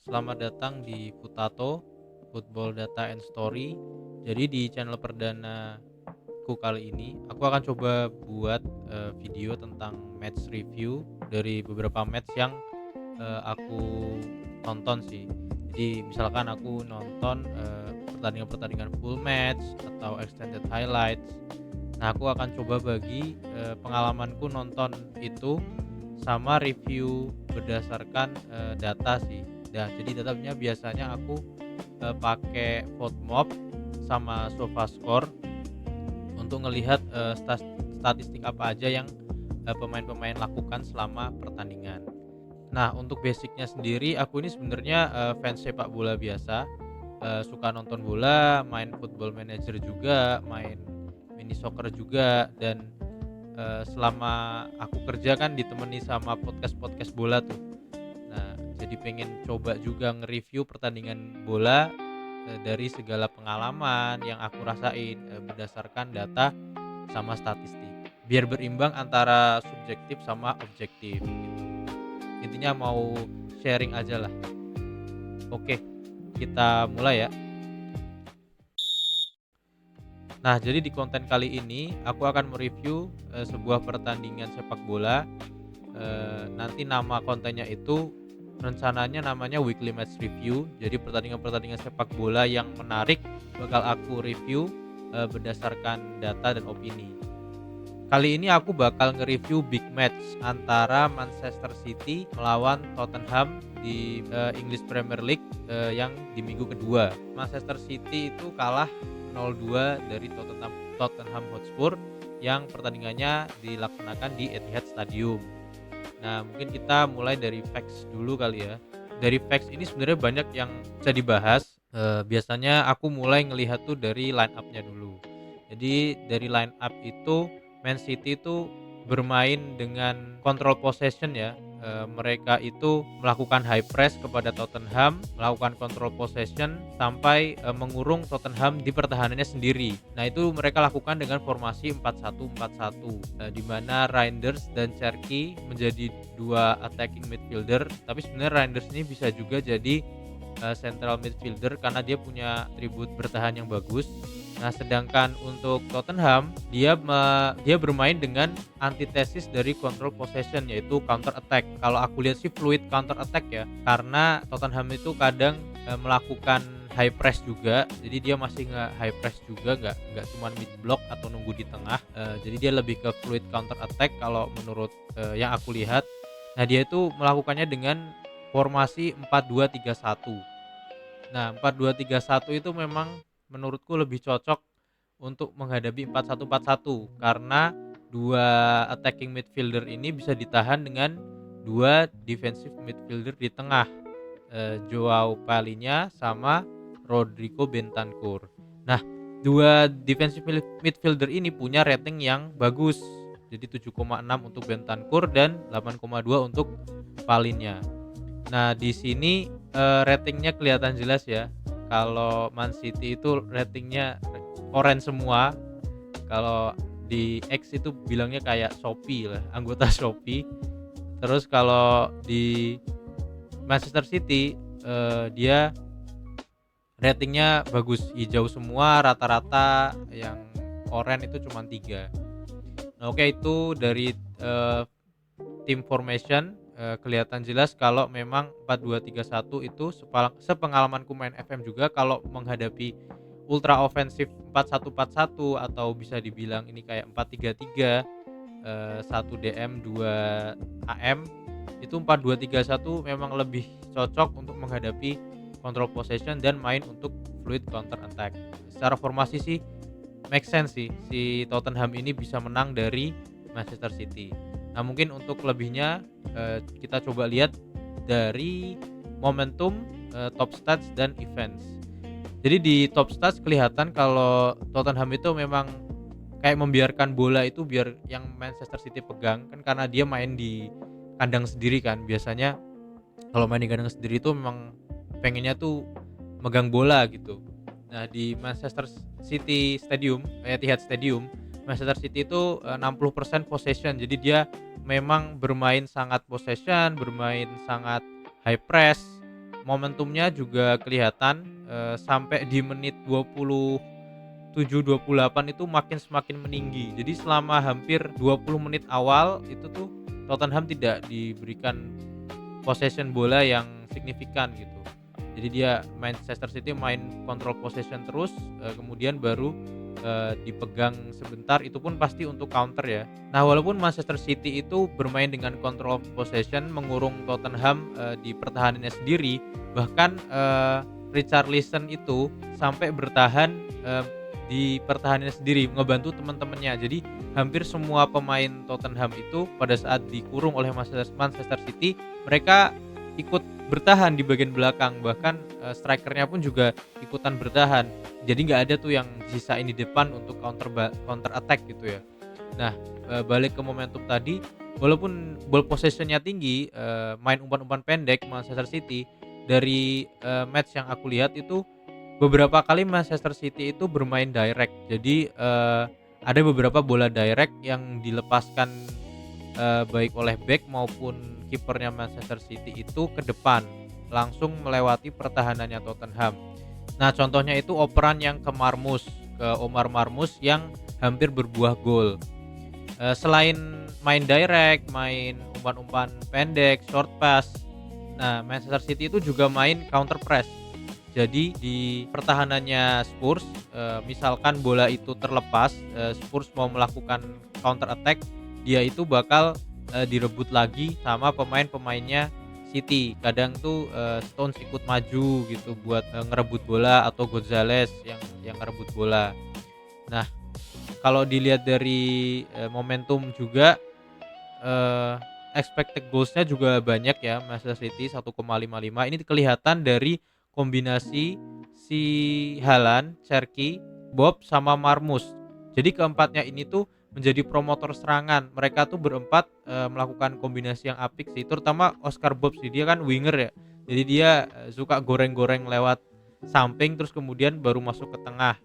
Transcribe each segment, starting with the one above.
selamat datang di Putato, Football Data and Story. Jadi di channel perdanaku kali ini, aku akan coba buat video tentang match review dari beberapa match yang aku tonton sih. Jadi misalkan aku nonton pertandingan-pertandingan full match atau extended highlights. Nah, aku akan coba bagi pengalamanku nonton itu sama review berdasarkan data sih. Jadi datanya biasanya aku pakai FODMAP sama SofaScore untuk ngelihat statistik apa aja yang pemain-pemain lakukan selama pertandingan. Nah, untuk basicnya sendiri aku ini sebenarnya fans sepak bola biasa, suka nonton bola, main Football Manager juga, main mini soccer juga, dan selama aku kerja kan ditemani sama podcast-podcast bola tuh. Nah, jadi pengen coba juga nge-review pertandingan bola dari segala pengalaman yang aku rasain berdasarkan data sama statistik. Biar berimbang antara subjektif sama objektif gitu. Intinya mau sharing aja lah. Oke, kita mulai ya. Nah, jadi di konten kali ini aku akan mereview sebuah pertandingan sepak bola. Nanti nama kontennya itu rencananya namanya weekly match review. Jadi pertandingan-pertandingan sepak bola yang menarik bakal aku review berdasarkan data dan opini. Kali ini aku bakal nge-review big match antara Manchester City melawan Tottenham di English Premier League yang di minggu kedua. Manchester City itu kalah 0-2 dari Tottenham Hotspur yang pertandingannya dilaksanakan di Etihad Stadium. Nah, mungkin kita mulai dari facts dulu kali ya. Dari facts ini sebenarnya banyak yang bisa dibahas. Biasanya aku mulai ngelihat tuh dari line up-nya dulu. Jadi dari line up itu Man City itu bermain dengan control possession ya. Mereka itu melakukan high press kepada Tottenham, melakukan control possession sampai mengurung Tottenham di pertahanannya sendiri. Nah, itu mereka lakukan dengan formasi 4-1-4-1, di mana Reinders dan Cherki menjadi dua attacking midfielder, tapi sebenarnya Reinders ini bisa juga jadi central midfielder karena dia punya atribut bertahan yang bagus. Nah, sedangkan untuk Tottenham dia bermain dengan antitesis dari control possession, yaitu counter attack. Kalau aku lihat sih fluid counter attack ya, karena Tottenham itu kadang melakukan high press juga. Jadi dia masih high press juga, nggak cuma mid block atau nunggu di tengah. Jadi dia lebih ke fluid counter attack kalau menurut yang aku lihat. Nah, dia itu melakukannya dengan formasi 4-2-3-1. Nah, 4-2-3-1 itu memang menurutku lebih cocok untuk menghadapi 4-1-4-1 karena dua attacking midfielder ini bisa ditahan dengan dua defensive midfielder di tengah, Joao Palhinha sama Rodrigo Bentancur. Nah, dua defensive midfielder ini punya rating yang bagus. Jadi 7,6 untuk Bentancur dan 8,2 untuk Palhinha. Nah, di sini ratingnya kelihatan jelas ya. Kalau Man City itu ratingnya orange semua. Kalau di X itu bilangnya kayak Shopee lah, anggota Shopee. Terus kalau di Manchester City dia ratingnya bagus, hijau semua, rata-rata yang oranye itu cuma 3. Nah, oke, itu dari team formation kelihatan jelas kalau memang 4-2-3-1 itu sepengalamanku main FM juga kalau menghadapi ultra ofensif 4-1-4-1 atau bisa dibilang ini kayak 4-3-3, 1 DM 2 AM, itu 4-2-3-1 memang lebih cocok untuk menghadapi control possession dan main untuk fluid counter attack. Secara formasi sih make sense sih, si Tottenham ini bisa menang dari Manchester City. Nah, mungkin untuk lebihnya kita coba lihat dari momentum, top stats dan events. Jadi di top stats kelihatan kalau Tottenham itu memang kayak membiarkan bola itu biar yang Manchester City pegang, kan karena dia main di kandang sendiri kan. Biasanya kalau main di kandang sendiri itu memang pengennya tuh megang bola gitu. Nah, di Manchester City Stadium, Etihad Stadium, Manchester City itu 60% possession. Jadi dia memang bermain sangat possession, bermain sangat high press, Momentumnya juga kelihatan, sampai di menit 27, 28 itu semakin meninggi. Jadi selama hampir 20 menit awal itu tuh Tottenham tidak diberikan possession bola yang signifikan gitu. Jadi dia Manchester City main control possession terus, kemudian baru, dipegang sebentar, itu pun pasti untuk counter ya. Nah, walaupun Manchester City itu bermain dengan control possession mengurung Tottenham, di pertahanannya sendiri, bahkan, Richarlison itu sampai bertahan, di pertahanannya sendiri, ngebantu teman-temannya. Jadi hampir semua pemain Tottenham itu pada saat dikurung oleh Manchester City, mereka ikut bertahan di bagian belakang, bahkan, strikernya pun juga ikutan bertahan. Jadi nggak ada tuh yang disisain di depan untuk counter attack gitu ya. Nah, balik ke momentum tadi, walaupun ball possession-nya tinggi, main umpan-umpan pendek Manchester City, dari, match yang aku lihat itu beberapa kali Manchester City itu bermain direct. Jadi, ada beberapa bola direct yang dilepaskan, baik oleh back maupun kipernya Manchester City itu ke depan, langsung melewati pertahanannya Tottenham. Nah, contohnya itu operan yang ke Omar Marmus yang hampir berbuah gol. Selain main direct, main umpan-umpan pendek, short pass, nah Manchester City itu juga main counter press. Jadi di pertahanannya Spurs, misalkan bola itu terlepas, Spurs mau melakukan counter attack, dia itu bakal, direbut lagi sama pemain-pemainnya City. Kadang tuh, Stones ikut maju gitu buat, ngerebut bola atau Gonzalez yang ngerebut bola. Nah, kalau dilihat dari, momentum juga, eee, expected goals-nya juga banyak ya Manchester City 1,55. Ini kelihatan dari kombinasi si Haaland, Cherki, Bob, sama Marmus. Jadi keempatnya ini tuh menjadi promotor serangan. Mereka tuh berempat, melakukan kombinasi yang apik sih, terutama Oscar Bob sih, dia kan winger ya. Jadi dia, suka goreng-goreng lewat samping terus kemudian baru masuk ke tengah.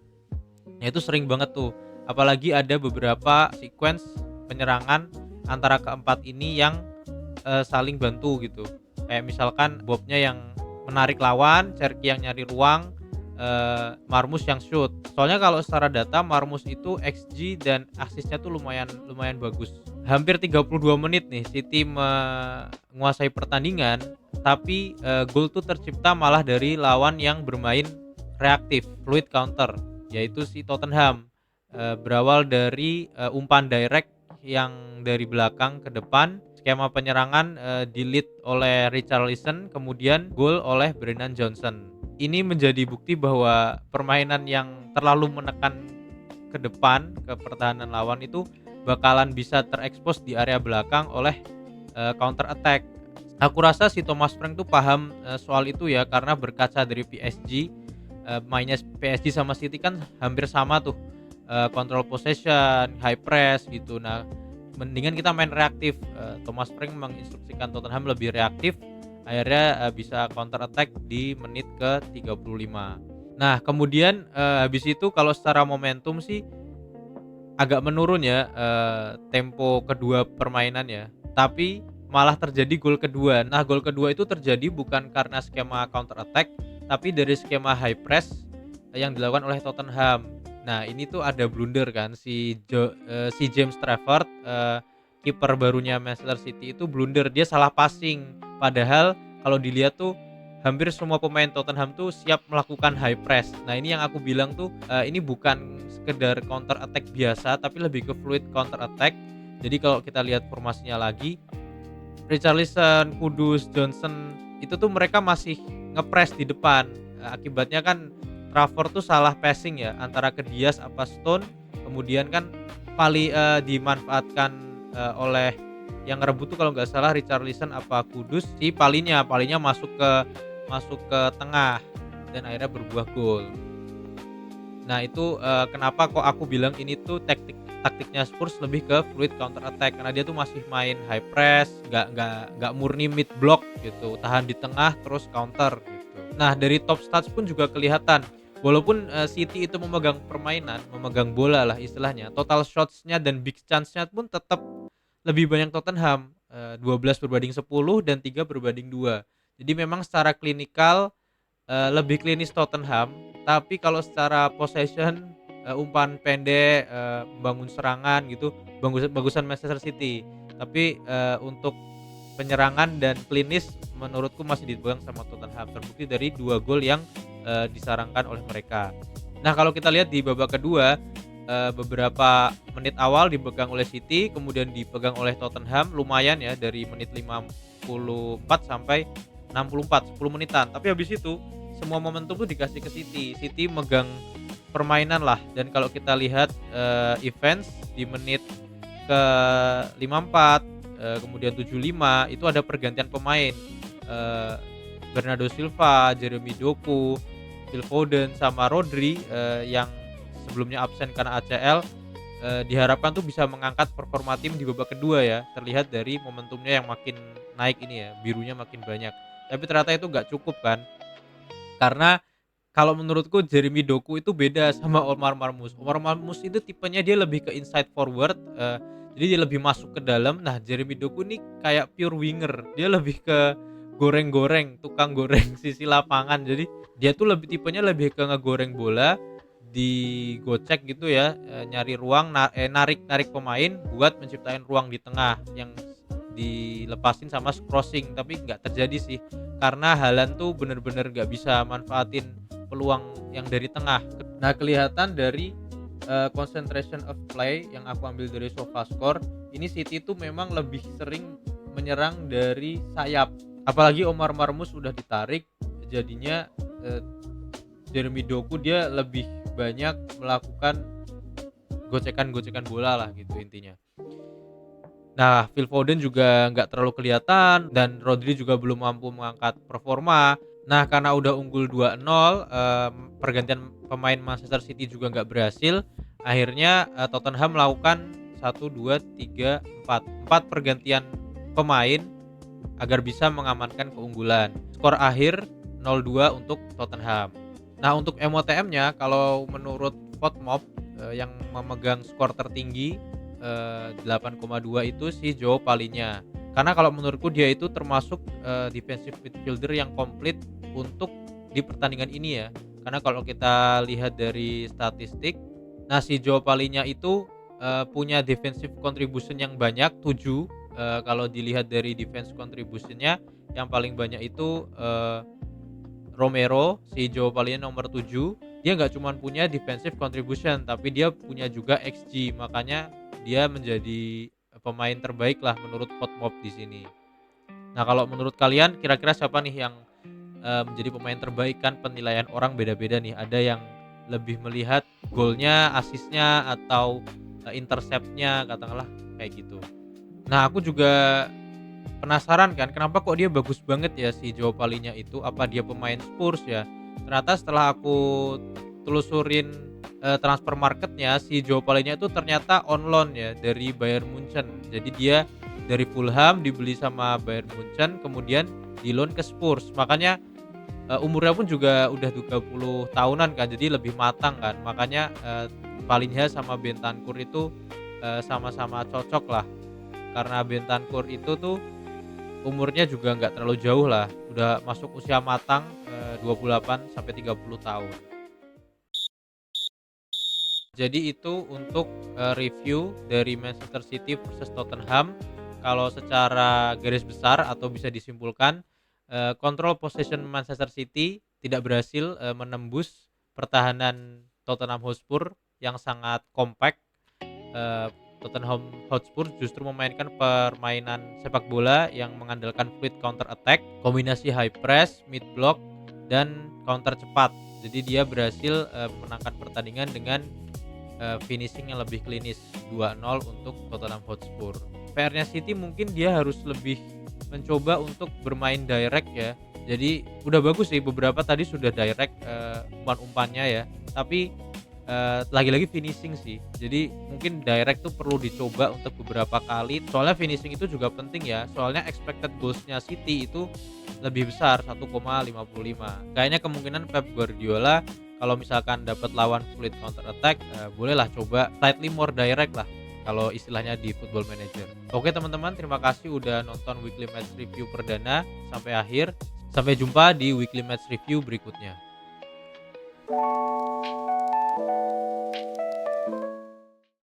Nah, itu sering banget tuh. Apalagi ada beberapa sequence penyerangan antara keempat ini yang, saling bantu gitu. Kayak misalkan Bobnya yang menarik lawan, Cherki yang nyari ruang, Marmus yang shoot. Soalnya kalau secara data Marmus itu XG dan asisnya tuh lumayan lumayan bagus. Hampir 32 menit nih City menguasai pertandingan, tapi, gol tuh tercipta malah dari lawan yang bermain reaktif, fluid counter, yaitu si Tottenham. Berawal dari, umpan direct yang dari belakang ke depan, skema penyerangan, di-lead oleh Richarlison, kemudian gol oleh Brennan Johnson. Ini menjadi bukti bahwa permainan yang terlalu menekan ke depan, ke pertahanan lawan itu bakalan bisa terekspos di area belakang oleh, counter attack. Aku rasa si Thomas Frank tuh paham, soal itu ya, karena berkaca dari PSG, mainnya PSG sama City kan hampir sama tuh, control possession, high press gitu. Nah, mendingan kita main reaktif, Thomas Frank menginstruksikan Tottenham lebih reaktif, akhirnya, bisa counter attack di menit ke-35. Nah, kemudian, habis itu kalau secara momentum sih agak menurun ya, tempo kedua permainan ya, tapi malah terjadi gol kedua. Nah, gol kedua itu terjadi bukan karena skema counter attack, tapi dari skema high press yang dilakukan oleh Tottenham. Nah, ini tuh ada blunder kan si James Trafford, kiper barunya Manchester City itu blunder, dia salah passing. Padahal kalau dilihat tuh hampir semua pemain Tottenham tuh siap melakukan high press. Nah, ini yang aku bilang tuh, ini bukan sekedar counter attack biasa, tapi lebih ke fluid counter attack. Jadi kalau kita lihat formasinya lagi, Richarlison, Kudus, Johnson, itu tuh mereka masih ngepress di depan. Akibatnya kan Trafford tuh salah passing ya, antara ke Diaz apa Stone, kemudian kan dimanfaatkan, oleh yang ngerebut tuh kalau nggak salah Richarlison apa Kudus, si Palhinha masuk ke tengah dan akhirnya berbuah gol. Nah, itu, kenapa kok aku bilang ini tuh taktiknya Spurs lebih ke fluid counter attack, karena dia tuh masih main high press, nggak murni mid block gitu, tahan di tengah terus counter gitu. Nah, dari top stats pun juga kelihatan, walaupun, City itu memegang permainan, memegang bola lah istilahnya, total shots-nya dan big chance-nya pun tetap lebih banyak Tottenham, 12 berbanding 10 dan 3 berbanding 2. Jadi memang secara klinikal lebih klinis Tottenham, tapi kalau secara possession, umpan pendek, membangun serangan gitu, bagusan Manchester City. Tapi, untuk penyerangan dan klinis menurutku masih dipegang sama Tottenham, terbukti dari 2 gol yang, disarangkan oleh mereka. Nah, kalau kita lihat di babak kedua, beberapa menit awal dipegang oleh City, kemudian dipegang oleh Tottenham, lumayan ya dari menit 54 sampai 64, 10 menitan. Tapi habis itu semua momentum tuh dikasih ke City. City megang permainan lah, dan kalau kita lihat, Evans di menit ke 54, kemudian 75 itu ada pergantian pemain, Bernardo Silva, Jeremy Doku, Phil Foden, sama Rodri, yang sebelumnya absen karena ACL, diharapkan tuh bisa mengangkat performa tim di babak kedua ya, terlihat dari momentumnya yang makin naik ini ya, birunya makin banyak. Tapi ternyata itu nggak cukup kan, karena kalau menurutku Jeremy Doku itu beda sama Omar Marmoush. Omar Marmoush itu tipenya dia lebih ke inside forward, jadi dia lebih masuk ke dalam. Nah, Jeremy Doku ini kayak pure winger, dia lebih ke goreng-goreng, tukang goreng sisi lapangan. Jadi dia tuh tipenya lebih ke ngegoreng bola, digocek gitu ya, nyari ruang, narik pemain buat menciptain ruang di tengah yang dilepasin sama crossing, tapi nggak terjadi sih karena Haaland tuh bener-bener nggak bisa manfaatin peluang yang dari tengah. Nah, kelihatan dari concentration of play yang aku ambil dari SofaScore, ini City itu memang lebih sering menyerang dari sayap. Apalagi Omar Marmoush sudah ditarik, jadinya Jeremy Doku dia lebih banyak melakukan gocekan-gocekan bola lah gitu intinya. Nah, Phil Foden juga nggak terlalu kelihatan dan Rodri juga belum mampu mengangkat performa. Nah, karena udah unggul 2-0, pergantian pemain Manchester City juga nggak berhasil. Akhirnya, Tottenham melakukan 1, 2, 3, 4 pergantian pemain agar bisa mengamankan keunggulan. Skor akhir 0-2 untuk Tottenham. Nah, untuk MOTM-nya kalau menurut Fotmob, yang memegang skor tertinggi 8,2 itu si Joao Palhinha. Karena kalau menurutku dia itu termasuk defensive midfielder yang komplit untuk di pertandingan ini ya. Karena kalau kita lihat dari statistik, nah si Joao Palhinha itu punya defensive contribution yang banyak 7. Kalau dilihat dari defense contribution-nya yang paling banyak itu Romero, si Joao Palhinha nomor 7. Dia nggak cuma punya defensive contribution, tapi dia punya juga XG, makanya dia menjadi pemain terbaik lah menurut Fotmob di sini. Nah, kalau menurut kalian kira-kira siapa nih yang menjadi pemain terbaik? Kan penilaian orang beda-beda nih. Ada yang lebih melihat golnya, asisnya, atau interceptnya, katakanlah kayak gitu. Nah, aku juga penasaran kan kenapa kok dia bagus banget ya si Joao Palhinha itu, apa dia pemain Spurs ya? Ternyata setelah aku telusurin transfer marketnya, si Joao Palhinha itu ternyata on loan ya dari Bayern Munchen. Jadi dia dari Fulham dibeli sama Bayern Munchen, kemudian di loan ke Spurs. Makanya umurnya pun juga udah 30 tahunan kan, jadi lebih matang kan. Makanya Palhinha sama Bentancur itu sama-sama cocok lah. Karena Bentancur itu tuh umurnya juga nggak terlalu jauh lah, udah masuk usia matang, 28 sampai 30 tahun. Jadi itu untuk review dari Manchester City versus Tottenham. Kalau secara garis besar atau bisa disimpulkan, kontrol possession Manchester City tidak berhasil menembus pertahanan Tottenham Hotspur yang sangat kompak. Tottenham Hotspur justru memainkan permainan sepak bola yang mengandalkan fluid counter attack, kombinasi high press, mid block, dan counter cepat. Jadi dia berhasil memenangkan pertandingan dengan finishing yang lebih klinis, 2-0 untuk Tottenham Hotspur. PR-nya City mungkin dia harus lebih mencoba untuk bermain direct ya. Jadi udah bagus sih, beberapa tadi sudah direct umpan-umpannya ya. Tapi lagi-lagi finishing sih. Jadi mungkin direct tuh perlu dicoba untuk beberapa kali. Soalnya finishing itu juga penting ya. Soalnya expected goals-nya City itu lebih besar 1,55. Kayaknya kemungkinan Pep Guardiola kalau misalkan dapat lawan fluid counter attack, bolehlah coba slightly more direct lah kalau istilahnya di Football Manager. Oke teman-teman, terima kasih udah nonton weekly match review perdana sampai akhir. Sampai jumpa di weekly match review berikutnya.